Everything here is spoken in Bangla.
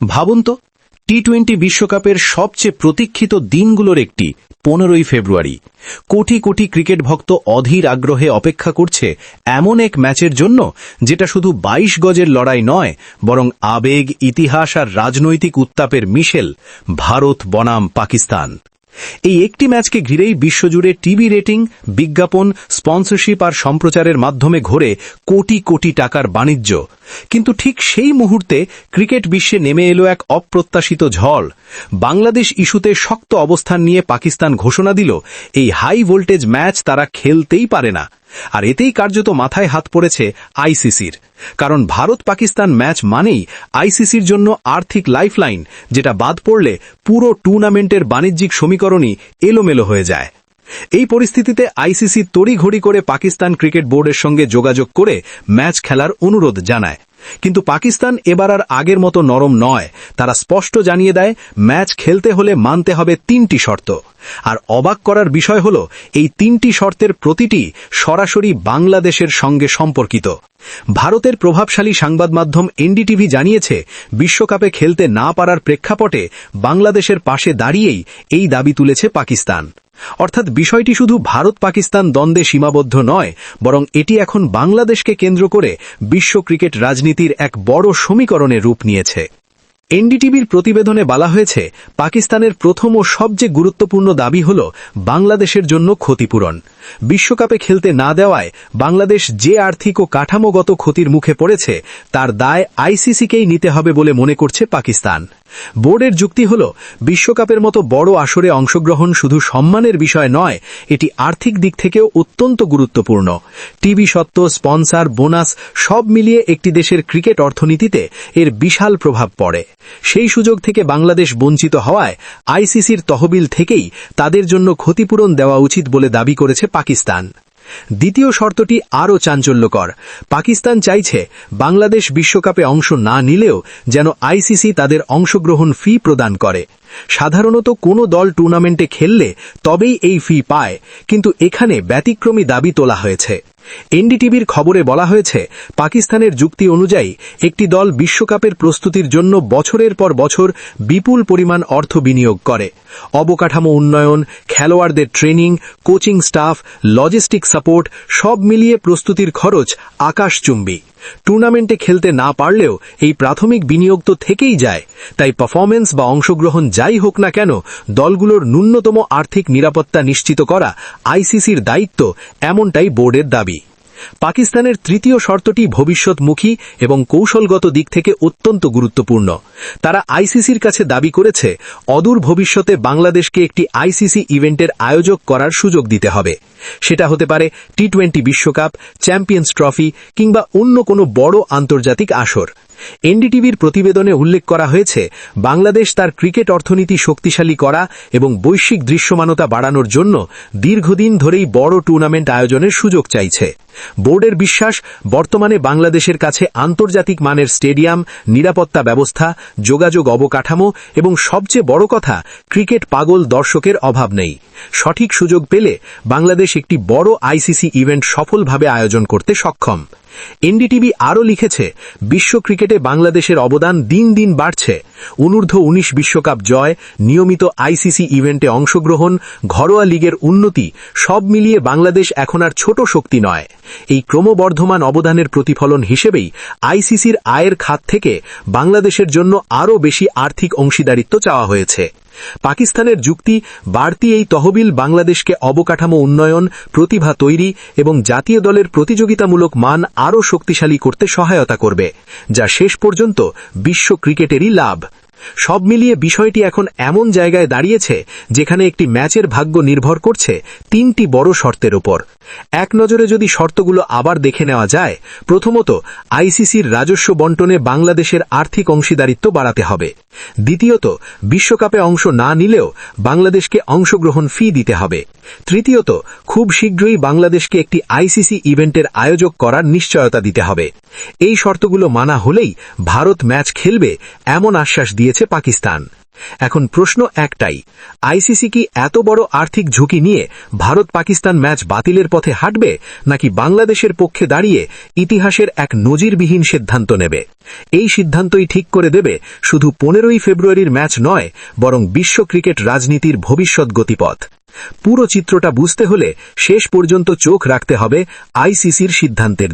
ভাবুন তো, টি-20 বিশ্বকাপের সবচেয়ে প্রতীক্ষিত দিনগুলোর একটি 15ই ফেব্রুয়ারি। কোটি কোটি ক্রিকেট ভক্ত অধীর আগ্রহে অপেক্ষা করছে এমন এক ম্যাচের জন্য, যেটা শুধু 22 গজের লড়াই নয়, বরং আবেগ, ইতিহাস আর রাজনৈতিক উত্তাপের মিশেল। ভারত বনাম পাকিস্তান। এই একটি ম্যাচকে ঘিরেই বিশ্বজুড়ে টিভি রেটিং, বিজ্ঞাপন, স্পন্সরশিপ আর সম্প্রচারের মাধ্যমে ঘোরে কোটি কোটি টাকার বাণিজ্য। কিন্তু ঠিক সেই মুহূর্তে ক্রিকেট বিশ্বে নেমে এলো এক অপ্রত্যাশিত ঝড়। বাংলাদেশ ইস্যুতে শক্ত অবস্থান নিয়ে পাকিস্তান ঘোষণা দিল, এই হাই ভোল্টেজ ম্যাচ তারা খেলতেই পারে না। আর এতেই কার্যত মাথায় হাত পড়েছে আইসিসির। কারণ ভারত পাকিস্তান ম্যাচ মানেই আইসিসির জন্য আর্থিক লাইফলাইন, যেটা বাদ পড়লে পুরো টুর্নামেন্টের বাণিজ্যিক সমীকরণই এলোমেলো হয়ে যায়। এই পরিস্থিতিতে আইসিসি তড়িঘড়ি করে পাকিস্তান ক্রিকেট বোর্ডের সঙ্গে যোগাযোগ করে ম্যাচ খেলার অনুরোধ জানায়। কিন্তু পাকিস্তান এবার আর আগের মতো নরম নয়। তারা স্পষ্ট জানিয়ে দেয়, ম্যাচ খেলতে হলে মানতে হবে 3টি শর্ত। আর অবাক করার বিষয় হল, এই 3টি শর্তের প্রতিটি সরাসরি বাংলাদেশের সঙ্গে সম্পর্কিত। ভারতের প্রভাবশালী সংবাদ মাধ্যম এনডিটিভি জানিয়েছে, বিশ্বকাপে খেলতে না পারার প্রেক্ষাপটে বাংলাদেশের পাশে দাঁড়িয়েই এই দাবি তুলেছে পাকিস্তান। অর্থাৎ বিষয়টি শুধু ভারত পাকিস্তান দ্বন্দ্বে সীমাবদ্ধ নয়, বরং এটি এখন বাংলাদেশকে কেন্দ্র করে বিশ্ব ক্রিকেট রাজনীতির এক বড় সমীকরণে রূপ নিয়েছে। এনডিটিভির প্রতিবেদনে বলা হয়েছে, পাকিস্তানের প্রথম ও সবচেয়ে গুরুত্বপূর্ণ দাবি হল বাংলাদেশের জন্য ক্ষতিপূরণ। বিশ্বকাপে খেলতে না দেওয়ায় বাংলাদেশ যে আর্থিক ও কাঠামোগত ক্ষতির মুখে পড়েছে, তার দায় আইসিসিকেই নিতে হবে বলে মনে করছে পাকিস্তান। বোর্ডের যুক্তি হল, বিশ্বকাপের মতো বড় আসরে অংশগ্রহণ শুধু সম্মানের বিষয় নয়, এটি আর্থিক দিক থেকেও অত্যন্ত গুরুত্বপূর্ণ। টিভি সত্ত্ব, স্পন্সর, বোনাস সব মিলিয়ে একটি দেশের ক্রিকেট অর্থনীতিতে এর বিশাল প্রভাব পড়ে। সেই সুযোগ থেকে বাংলাদেশ বঞ্চিত হওয়ায় আইসিসির তহবিল থেকেই তাদের জন্য ক্ষতিপূরণ দেওয়া উচিত বলে দাবি করেছে পাকিস্তান। দ্বিতীয় শর্তটি আরও চাঞ্চল্যকর। পাকিস্তান চাইছে, বাংলাদেশ বিশ্বকাপে অংশ না নিলেও যেন আইসিসি তাদের অংশগ্রহণ ফি প্রদান করে। সাধারণত কোনো দল টুর্নামেন্টে খেললে তবেই এই ফি পায়, কিন্তু এখানে ব্যতিক্রমী দাবি তোলা হয়েছে। এনডিটিভির খবরে বলা হয়েছে, পাকিস্তানের যুক্তি অনুযায়ী একটি দল বিশ্বকাপের প্রস্তুতির জন্য বছরের পর বছর বিপুল পরিমাণ অর্থ বিনিয়োগ করে। অবকাঠামো উন্নয়ন, খেলোয়াড়দের training, coaching staff, logistic support সব মিলিয়ে প্রস্তুতির খরচ আকাশচুম্বী। টুর্নামেন্টে খেলতে না পারলেও এই প্রাথমিক বিনিয়োগ তো থেকেই যায়। তাই পারফরম্যান্স বা অংশগ্রহণ যাই হোক না কেন, দলগুলোর ন্যূনতম আর্থিক নিরাপত্তা নিশ্চিত করা আইসিসির দায়িত্ব, এমনটাই বোর্ডের দাবি। পাকিস্তানের তৃতীয় শর্তটি ভবিষ্যৎমুখী এবং কৌশলগত দিক থেকে অত্যন্ত গুরুত্বপূর্ণ। তারা আইসিসির কাছে দাবি করেছে, অদূর ভবিষ্যতে বাংলাদেশকে একটি আইসিসি ইভেন্টের আয়োজক করার সুযোগ দিতে হবে। সেটা হতে পারে টি-20 বিশ্বকাপ, চ্যাম্পিয়ন্স ট্রফি কিংবা অন্য কোনো বড় আন্তর্জাতিক আসর। এনডিটিভির প্রতিবেদনে উল্লেখ করা হয়েছে, বাংলাদেশ তার ক্রিকেট অর্থনীতি শক্তিশালী করা এবং বৈশ্বিক দৃশ্যমানতা বাড়ানোর জন্য দীর্ঘদিন ধরেই বড় টুর্নামেন্ট আয়োজনের সুযোগ চাইছে। বোর্ডের বিশ্বাস, বর্তমানে বাংলাদেশের কাছে আন্তর্জাতিক মানের স্টেডিয়াম, নিরাপত্তা ব্যবস্থা, যোগাযোগ অবকাঠামো এবং সবচেয়ে বড় কথা, ক্রিকেট পাগল দর্শকের অভাব নেই। সঠিক সুযোগ পেলে বাংলাদেশ একটি বড় আইসিসি ইভেন্ট সফলভাবে আয়োজন করতে সক্ষম। এনডিটিভি আরও লিখেছে, বিশ্ব ক্রিকেটে বাংলাদেশের অবদান দিন দিন বাড়ছে। অনূর্ধ্ব-19 বিশ্বকাপ জয়, নিয়মিত আইসিসি ইভেন্টে অংশগ্রহণ, ঘরোয়া লিগের উন্নতি সব মিলিয়ে বাংলাদেশ এখন আর ছোট শক্তি নয়। এই ক্রমবর্ধমান অবদানের প্রতিফলন হিসেবেই আইসিসির আয়ের খাত থেকে বাংলাদেশের জন্য আরও বেশি আর্থিক অংশীদারিত্ব চাওয়া হয়েছে। পাকিস্তানের যুক্তি, বাড়তি এই তহবিল বাংলাদেশকে অবকাঠামো উন্নয়ন, প্রতিভা তৈরি এবং জাতীয় দলের প্রতিযোগিতামূলক মান আরও শক্তিশালী করতে সহায়তা করবে, যা শেষ পর্যন্ত বিশ্ব ক্রিকেটেরই লাভ। সব মিলিয়ে বিষয়টি এখন এমন জায়গায় দাঁড়িয়েছে, যেখানে একটি ম্যাচের ভাগ্য নির্ভর করছে 3টি বড় শর্তের উপর। এক নজরে যদি শর্তগুলো আবার দেখে নেওয়া যায়, প্রথমত, আইসিসির রাজস্ব বণ্টনে বাংলাদেশের আর্থিক অংশীদারিত্ব বাড়াতে হবে। দ্বিতীয়ত, বিশ্বকাপে অংশ না নিলেও বাংলাদেশকে অংশগ্রহণ ফি দিতে হবে। তৃতীয়ত, খুব শীঘ্রই বাংলাদেশকে একটি আইসিসি ইভেন্টের আয়োজক করার নিশ্চয়তা দিতে হবে। এই শর্তগুলো মানা হলেই ভারত ম্যাচ খেলবে, এমন আশ্বাস দিয়েছে পাকিস্তান। এখন প্রশ্ন একটাই, আইসিসি কি এত বড় আর্থিক ঝুঁকি নিয়ে ভারত পাকিস্তান ম্যাচ বাতিলের পথে হাঁটবে, নাকি বাংলাদেশের পক্ষে দাঁড়িয়ে ইতিহাসের এক নজিরবিহীন সিদ্ধান্ত নেবে? এই সিদ্ধান্তই ঠিক করে দেবে শুধু 15ই ফেব্রুয়ারির ম্যাচ নয়, বরং বিশ্ব ক্রিকেট রাজনীতির ভবিষ্যৎ গতিপথ। পুরো চিত্রটা বুঝতে হলে শেষ পর্যন্ত চোখ রাখতে হবে আইসিসির সিদ্ধান্তের